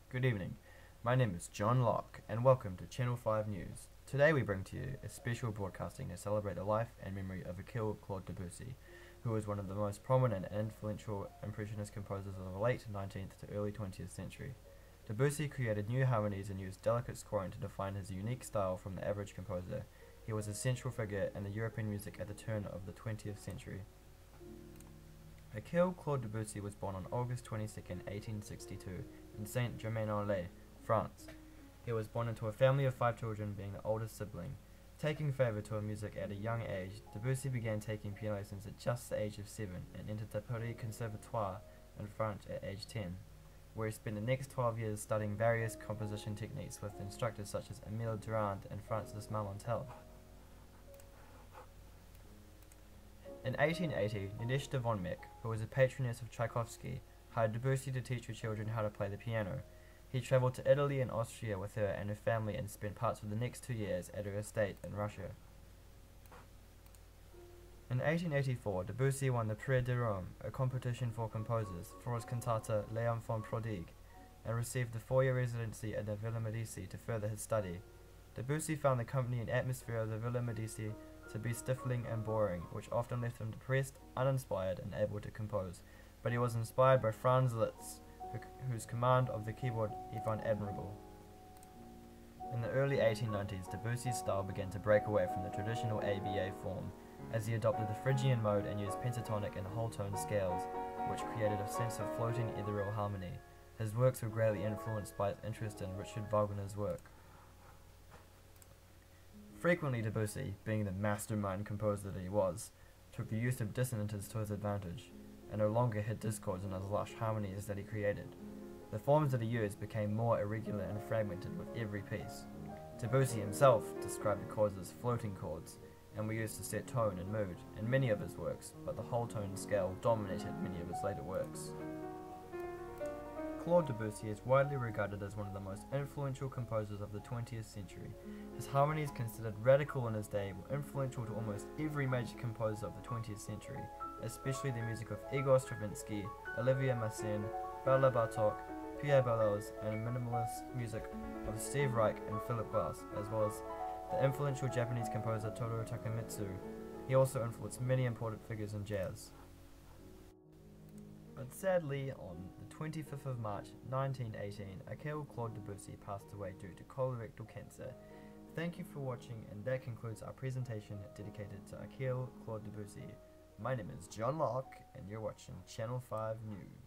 Good evening. My name is John Locke, and welcome to Channel 5 News. Today we bring to you a special broadcasting to celebrate the life and memory of Akil Claude Debussy, who was one of the most prominent and influential Impressionist composers of the late 19th to early 20th century. Debussy created new harmonies and used delicate scoring to define his unique style from the average composer. He was a central figure in the European music at the turn of the 20th century. Akil Claude Debussy was born on August 22, 1862, in Saint-Germain-en-Laye, France. He was born into a family of 5 children, being the oldest sibling. Taking favour to music at a young age, Debussy began taking piano lessons at just the age of 7 and entered the Paris Conservatoire in France at age 10, where he spent the next 12 years studying various composition techniques with instructors such as Émile Durand and Francis Marmontel. In 1880, Nadezhda von Meck, who was a patroness of Tchaikovsky, hired Debussy to teach her children how to play the piano. He travelled to Italy and Austria with her and her family and spent parts of the next 2 years at her estate in Russia. In 1884, Debussy won the Prix de Rome, a competition for composers, for his cantata Les Enfants Prodigues, and received a 4-year residency at the Villa Medici to further his study. Debussy found the company and atmosphere of the Villa Medici to be stifling and boring, which often left him depressed, uninspired, and able to compose, but he was inspired by Franz Liszt, whose command of the keyboard he found admirable. In the early 1890s, Debussy's style began to break away from the traditional ABA form, as he adopted the Phrygian mode and used pentatonic and whole tone scales, which created a sense of floating ethereal harmony. His works were greatly influenced by his interest in Richard Wagner's work. Frequently Debussy, being the mastermind composer that he was, took the use of dissonances to his advantage, and no longer hid discords in his lush harmonies that he created. The forms that he used became more irregular and fragmented with every piece. Debussy himself described the chords as floating chords, and were used to set tone and mood in many of his works, but the whole tone scale dominated many of his later works. Claude Debussy is widely regarded as one of the most influential composers of the 20th century. His harmonies, considered radical in his day, were influential to almost every major composer of the 20th century, especially the music of Igor Stravinsky, Olivier Messiaen, Bela Bartok, Pierre Boulez, and minimalist music of Steve Reich and Philip Glass, as well as the influential Japanese composer Toru Takemitsu. He also influenced many important figures in jazz. But sadly, on the 25th of March 1918, Akil Claude Debussy passed away due to colorectal cancer. Thank you for watching, and that concludes our presentation dedicated to Akil Claude Debussy. My name is John Locke, and you're watching Channel 5 News.